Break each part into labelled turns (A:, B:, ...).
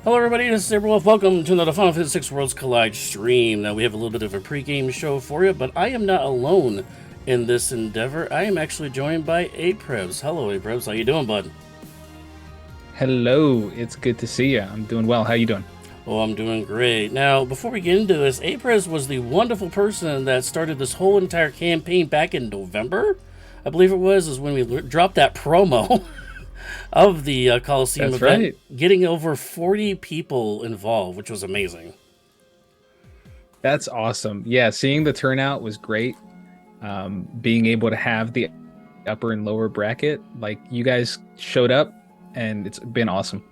A: Hello everybody, this is Sabre Wolf. Welcome to another Final Fantasy VI Worlds Collide stream. Now we have a little bit of a pre-game show for you, but I am not alone in this endeavor. I am actually joined by Aprebs. Hello Aprebs, how you doing, bud?
B: Hello, it's good to see you. I'm doing well. How you doing?
A: Oh, I'm doing great. Now, before we get into this, Aprebs was the wonderful person that started this whole entire campaign back in November. I believe it was, is when we dropped that promo. Of the Coliseum
B: That's
A: event,
B: right.
A: getting over 40 people involved, which was amazing.
B: That's awesome. Yeah, seeing the turnout was great. Being able to have the upper and lower bracket, like you guys showed up, and it's been awesome.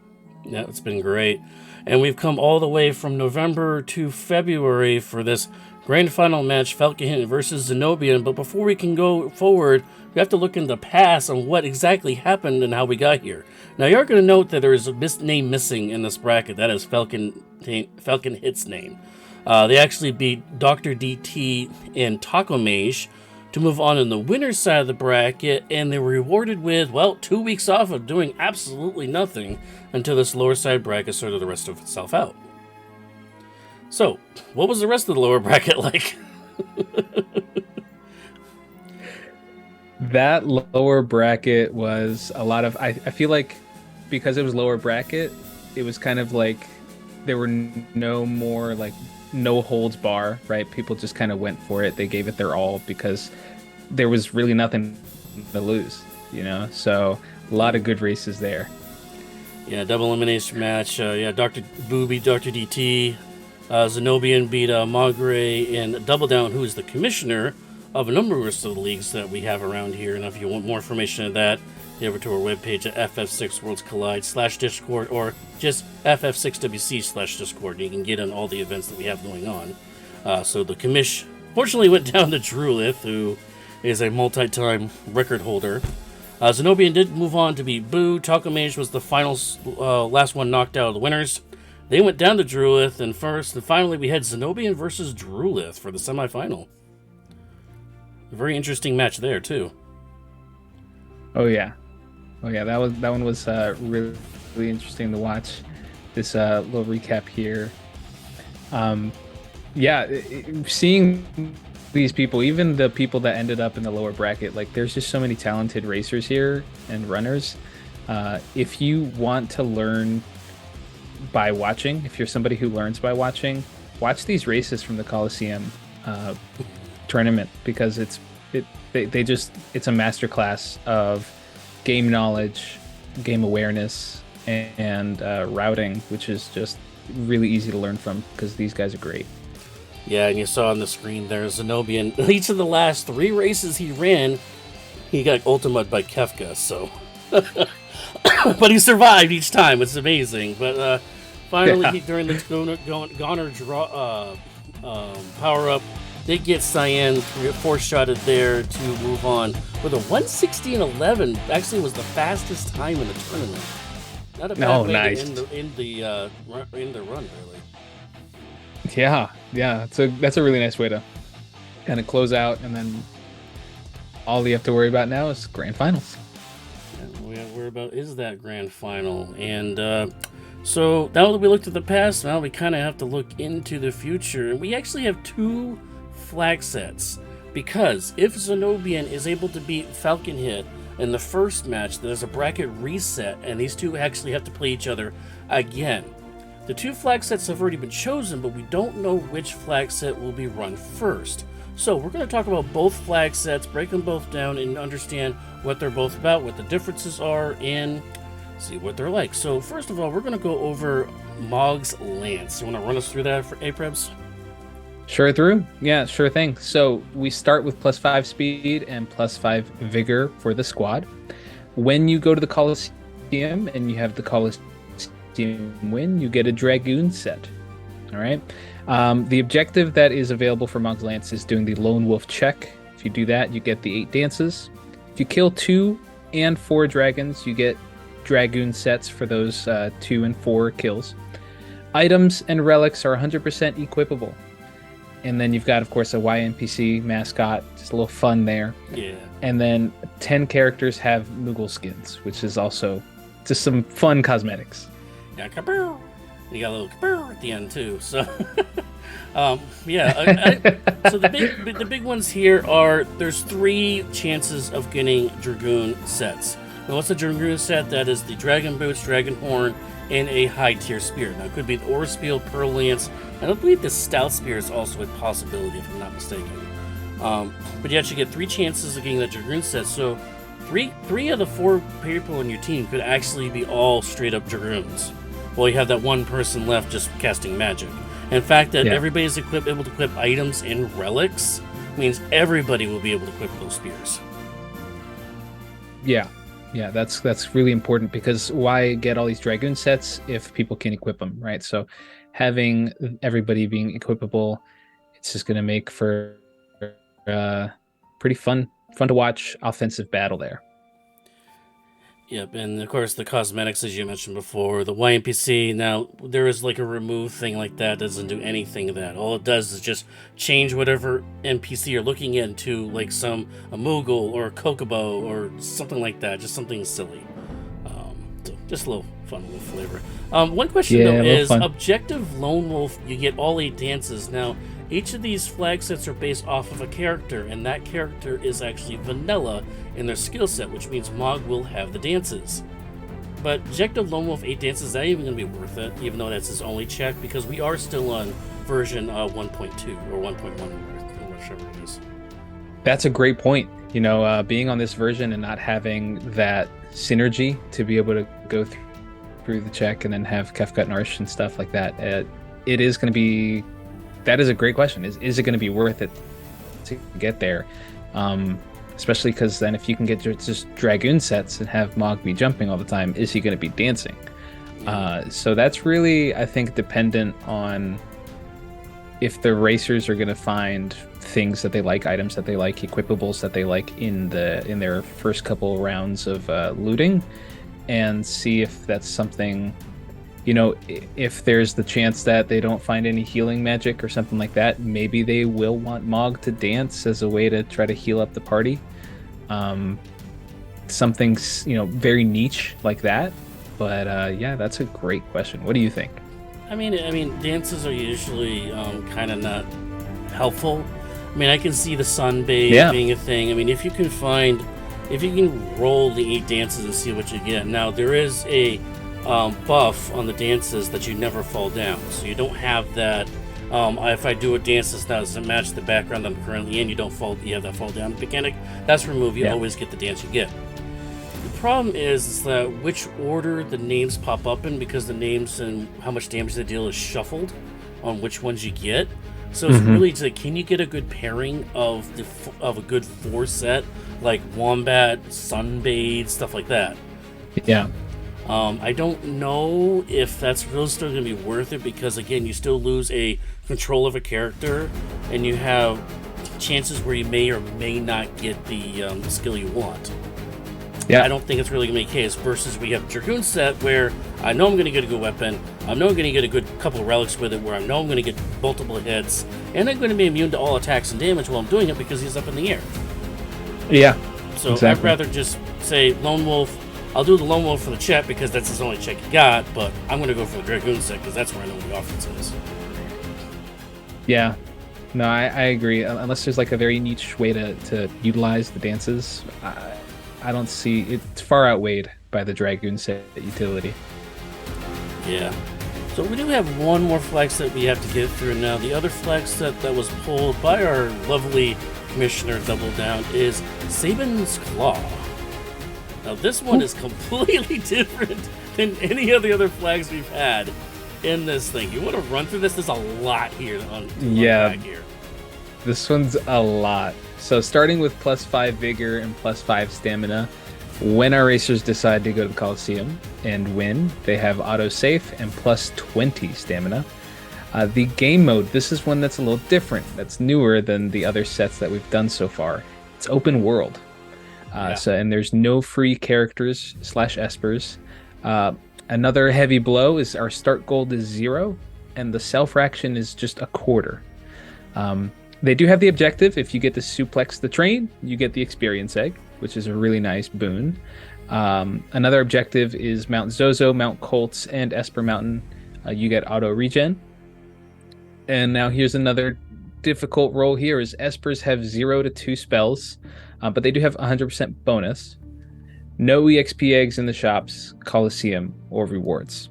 A: Yeah, it's been great. And we've come all the way from November to February for this grand final match, Falcon versus Zenobian. But before we can go forward, we have to look in the past on what exactly happened and how we got here. Now, you are going to note that there is a name missing in this bracket. That is Falcon Hit's name. They actually beat Dr. DT and Taco Mage to move on in the winner's side of the bracket, and they were rewarded with, well, 2 weeks off of doing absolutely nothing until this lower side bracket sorted the rest of itself out. So, what was the rest of the lower bracket like?
B: That lower bracket was a lot of, I feel like because it was lower bracket, it was kind of like there were no more like no holds bar, right? People just kind of went for it. They gave it their all because there was really nothing to lose, you know? So a lot of good races there.
A: Yeah, double elimination match. Dr. Booby, Dr. DT, Zenobian beat Magre, and Double Down, who is the commissioner of a number of the leagues that we have around here. And if you want more information on that, head over to our webpage at ff6worldscollide/discord or just ff6wc/discord. You can get on all the events that we have going on. So the commish fortunately went down to Drulith, who is a multi-time record holder. Zenobian did move on to beat Boo. Taco Mage was the final, last one knocked out of the winners. They went down to Drulith, and finally we had Zenobian versus Drulith for the semifinal. A very interesting match there too.
B: Oh yeah. That one was really interesting to watch. This little recap here. Seeing these people, even the people that ended up in the lower bracket, like there's just so many talented racers here and runners. If you want to learn by watching, if you're somebody who learns by watching, watch these races from the Coliseum tournament, because it's a masterclass of game knowledge, game awareness, and routing, which is just really easy to learn from because these guys are great.
A: Yeah, and you saw on the screen there, Zenobian, each of the last 3 races he ran, he got ultimate by Kefka, so... but he survived each time, it's amazing. But finally, during the Goner draw, power-up, they get Cyan 4-shotted there to move on with a 1:16.11. Actually, was the fastest time in the tournament. Not a bad way
B: nice.
A: to end the run, really.
B: Yeah, that's a really nice way to kind of close out, and then all you have to worry about now is grand finals.
A: We're about is that grand final, and so now that we looked at the past, now we kind of have to look into the future, and we actually have 2 flag sets, because if Zenobian is able to beat Falcon Hit in the first match, there's a bracket reset, and these two actually have to play each other again. The 2 flag sets have already been chosen, but we don't know which flag set will be run first. So we're going to talk about both flag sets, break them both down, and understand what they're both about, what the differences are, and see what they're like. So first of all, we're going to go over Mog's Lance. You want to run us through that for Aprebs?
B: Sure thing. So we start with +5 speed and +5 vigor for the squad. When you go to the Coliseum and you have the Coliseum win, you get a Dragoon set. All right. The objective that is available for Mog's Lance is doing the Lone Wolf check. If you do that, you get the 8 dances. If you kill 2 and 4 dragons, you get Dragoon sets for those 2 and 4 kills. Items and relics are 100% equipable. And then you've got, of course, a YNPC mascot. Just a little fun there.
A: Yeah.
B: And then 10 characters have Moogle skins, which is also just some fun cosmetics.
A: Yeah, kaboom! And you got a little brr at the end too. So, so the big ones here are there's 3 chances of getting Dragoon sets. Now, what's a Dragoon set? That is the Dragon Boots, Dragon Horn, and a high tier spear. Now, it could be the Aura Spear, Pearl Lance, and I believe the Stout Spear is also a possibility, if I'm not mistaken. But you actually get 3 chances of getting that Dragoon set. So, three of the 4 people on your team could actually be all straight up Dragoons. Well, you have that one person left just casting magic. And the fact that everybody's able to equip items and relics means everybody will be able to equip those spears.
B: Yeah, that's really important, because why get all these Dragoon sets if people can equip them, right? So having everybody being equipable, it's just going to make for pretty fun to watch offensive battle there.
A: Yep, and of course the cosmetics, as you mentioned before, the YNPC. Now there is like a remove thing like that, doesn't do anything of that. All it does is just change whatever NPC you're looking into, like a Moogle or a Kokobo or something like that, just something silly. So just a little fun, little flavor. One question though is Objective Lone Wolf. You get all 8 dances. Now each of these flag sets are based off of a character, and that character is actually vanilla in their skill set, which means Mog will have the dances. But Objective Lone Wolf 8 dances, is that even going to be worth it, even though that's his only check? Because we are still on version 1.2 or 1.1 or whichever it is.
B: That's a great point. Being on this version and not having that synergy to be able to go through the check and then have Kefkat Narsh and stuff like that, it is going to be... That is a great question. Is it going to be worth it to get there? Especially because then if you can get just Dragoon sets and have Mog be jumping all the time, is he going to be dancing? So that's really, I think, dependent on if the racers are going to find things that they like, items that they like, equipables that they like in their first couple rounds of looting, and see if that's something... if there's the chance that they don't find any healing magic or something like that, maybe they will want Mog to dance as a way to try to heal up the party. Something, very niche like that. But that's a great question. What do you think?
A: I mean, dances are usually kind of not helpful. I mean, I can see the sunbathe being a thing. I mean, if you can roll the 8 dances and see what you get. Now, there is a buff on the dances that you never fall down, so you don't have that. If I do a dance that doesn't match the background I'm currently in, you have that fall down mechanic. That's removed. You always get the dance you get. The problem is that which order the names pop up in, because the names and how much damage they deal is shuffled on which ones you get. So it's really like, can you get a good pairing of a good 4 set, like Wombat, Sunbathe, stuff like that?
B: Yeah.
A: I don't know if that's really still going to be worth it, because again, you still lose a control of a character, and you have chances where you may or may not get the skill you want. Yeah, I don't think it's really going to be the case. Versus we have Dragoon set, where I know I'm going to get a good weapon, I know I'm going to get a good couple of relics with it, where I know I'm going to get multiple hits, and I'm going to be immune to all attacks and damage while I'm doing it because he's up in the air.
B: Yeah.
A: So exactly. I'd rather just say Lone Wolf. I'll do the Lone Wolf for the check because that's his only check he got, but I'm going to go for the Dragoon set because that's where I know the offense is.
B: Yeah. No, I agree. Unless there's like a very niche way to utilize the dances, I don't see... It's far outweighed by the Dragoon set utility.
A: Yeah. So we do have one more flag set we have to get through now. The other flag set that was pulled by our lovely Commissioner Double Down is Sabin's Claw. Now, this one is completely different than any of the other flags we've had in this thing. You want to run through this? There's a lot here on flag here.
B: This one's a lot. So starting with +5 Vigor and +5 Stamina, when our racers decide to go to the Coliseum and win, they have autosave and +20 Stamina. The game mode, this is one that's a little different. That's newer than the other sets that we've done so far. It's open world. And there's no free characters / espers. Another heavy blow is our start gold is 0, and the self-fraction is just a quarter. They do have the objective. If you get to suplex the train, you get the experience egg, which is a really nice boon. Another objective is Mount Zozo, Mount Colts, and Esper Mountain. You get auto regen. And now here's another difficult roll here is Espers have 0 to 2 spells, but they do have 100% bonus. No EXP eggs in the shops, Coliseum, or rewards.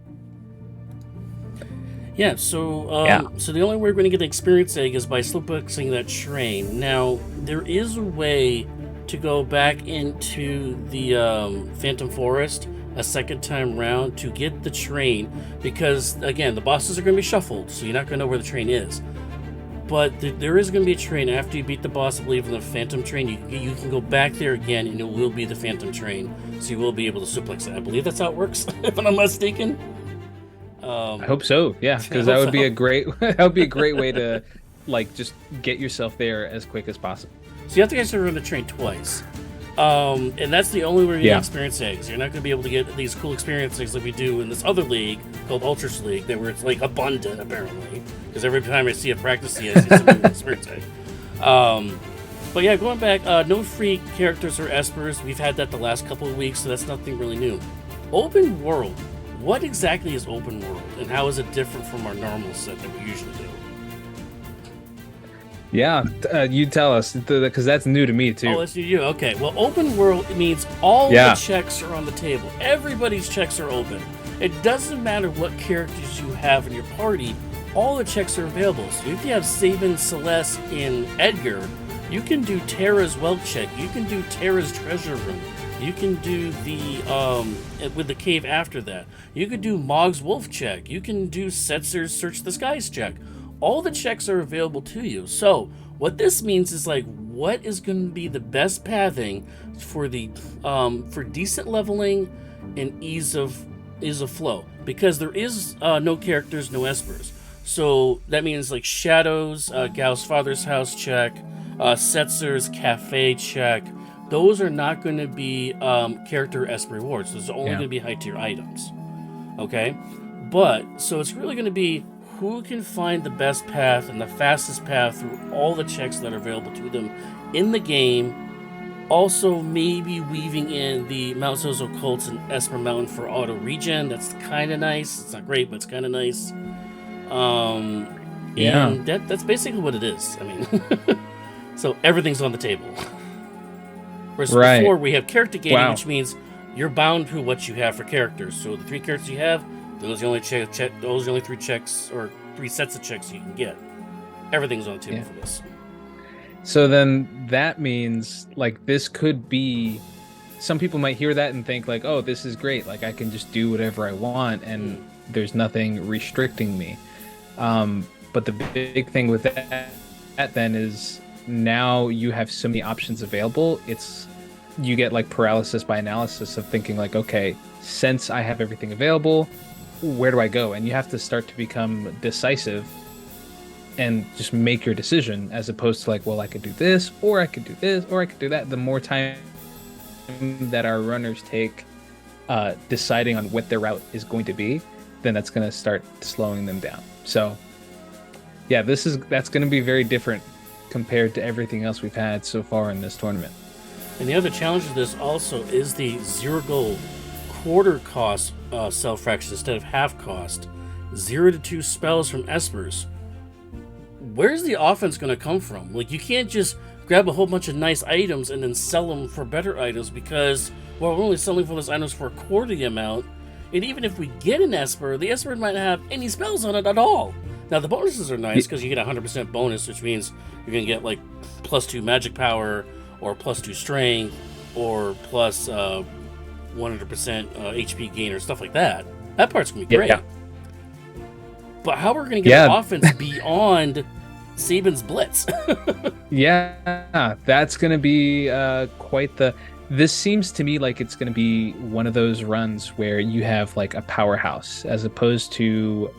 A: Yeah, so so the only way we're going to get the experience egg is by slowplexing that train. Now, there is a way to go back into the Phantom Forest a second time round to get the train, because, again, the bosses are going to be shuffled, so you're not going to know where the train is. But there is going to be a train after you beat the boss, I believe, in the Phantom train. You can go back there again, and it will be the Phantom train, so you will be able to suplex it. I believe that's how it works, if I'm not mistaken.
B: I hope so, yeah, because that would be a great way to just get yourself there as quick as possible.
A: So you have to actually run the train twice, and that's the only way you get experience eggs. You're not going to be able to get these cool experience eggs like we do in this other league called Ultras League, where it's like abundant apparently. Because every time I see a practice, I see some experience egg. But yeah, going back, no free characters or espers. We've had that the last couple of weeks, so that's nothing really new. Open world. What exactly is open world, and how is it different from our normal set that we usually do?
B: Yeah, you tell us, because that's new to me too.
A: Oh, that's new to you. Okay, well, open world means all the checks are on the table. Everybody's checks are open. It doesn't matter what characters you have in your party, all the checks are available. So if you have Sabin, Celeste, and Edgar, you can do Terra's wealth check. You can do Terra's treasure room. You can do the, with the cave after that. You can do Mog's wolf check. You can do Setzer's search the skies check. All the checks are available to you. So what this means is what is going to be the best pathing for the, for decent leveling and ease of flow, because there is no characters, no espers. So that means Shadows, Gao's father's house check, Setzer's cafe check. Those are not going to be character esper rewards. Those are only going to be high tier items. Okay? But, so it's really going to be who can find the best path and the fastest path through all the checks that are available to them in the game. Also, maybe weaving in the Mount Zozo Cults and Esper Mountain for auto regen. That's kind of nice. It's not great, but it's kind of nice. And that's basically what it is. I mean, so everything's on the table. Whereas before, we have character gating, which means you're bound to what you have for characters. So the 3 characters you have, those are the only 3 checks, or 3 sets of checks you can get. Everything's on the table for this.
B: So then that means this could be, some people might hear that and think oh, this is great. I can just do whatever I want and there's nothing restricting me. But the big thing with that then is now you have so many options available. You get paralysis by analysis of thinking okay, since I have everything available, where do I go? And you have to start to become decisive and just make your decision, as opposed to well, I could do this, or I could do this, or I could do that. The more time that our runners take deciding on what their route is going to be, then that's going to start slowing them down. So yeah, that's going to be very different compared to everything else we've had so far in this tournament.
A: And the other challenge of this also is the 0 gold quarter cost self fractions instead of half cost. 0 to 2 spells from espers. Where's the offense going to come from? You can't just grab a whole bunch of nice items and then sell them for better items, because we're only selling for those items for a quarter of the amount. And even if we get an esper, the esper might not have any spells on it at all. Now the bonuses are nice because you get 100% bonus, which means you're going to get +2 magic power, or +2 strength, or plus 100% HP gain, or stuff like that. That part's going to be great. Yeah. But how are we going to get the offense beyond Sabin's Blitz?
B: Yeah, that's going to be quite the... This seems to me like it's going to be one of those runs where you have a powerhouse, as opposed to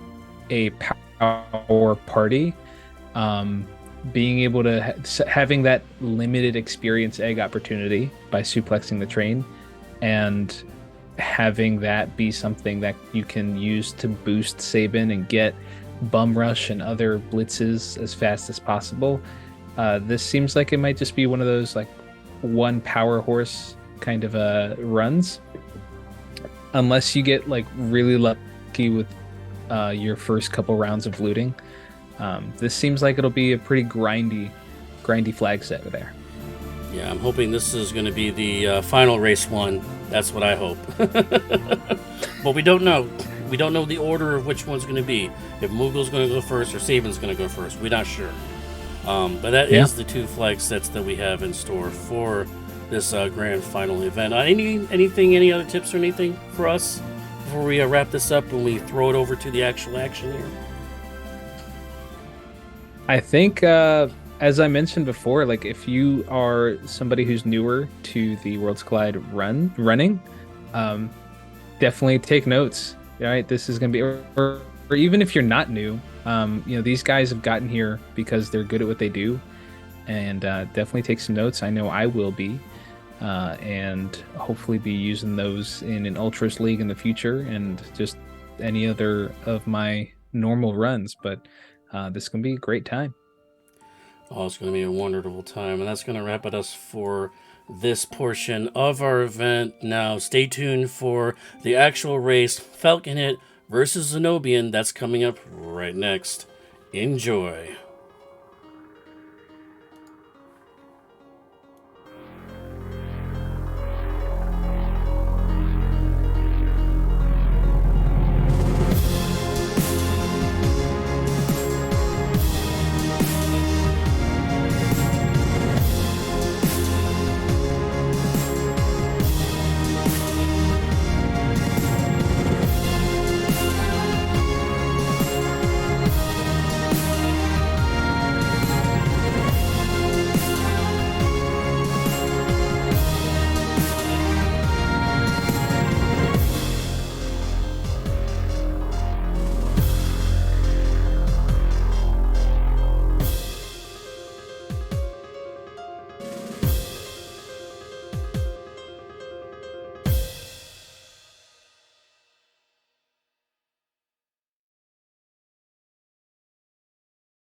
B: a power party. Being able to... having that limited experience egg opportunity by suplexing the train, and having that be something that you can use to boost Sabin and get Bum Rush and other blitzes as fast as possible. This seems like it might just be one of those one power horse kind of runs, unless you get really lucky with your first couple rounds of looting. This seems like it'll be a pretty grindy flag set there.
A: Yeah, I'm hoping this is going to be the final race one. That's what I hope. But we don't know. We don't know the order of which one's going to be. If Moogle's going to go first or Saban's going to go first. We're not sure. But that is the 2 flag sets that we have in store for this grand final event. Any other tips or anything for us before we wrap this up and we throw it over to the actual action here?
B: I think, as I mentioned before, like if you are somebody who's newer to the Worlds Collide running, definitely take notes. Right, this is going to be, or even if you're not new, these guys have gotten here because they're good at what they do, and definitely take some notes. I know I will be, and hopefully be using those in an Ultras League in the future, and just any other of my normal runs. But this is going to be a great time.
A: Oh, it's going to be a wonderful time, and that's going to wrap it us for this portion of our event. Now, stay tuned for the actual race, Falcon Hit versus Zenobian. That's coming up right next. Enjoy.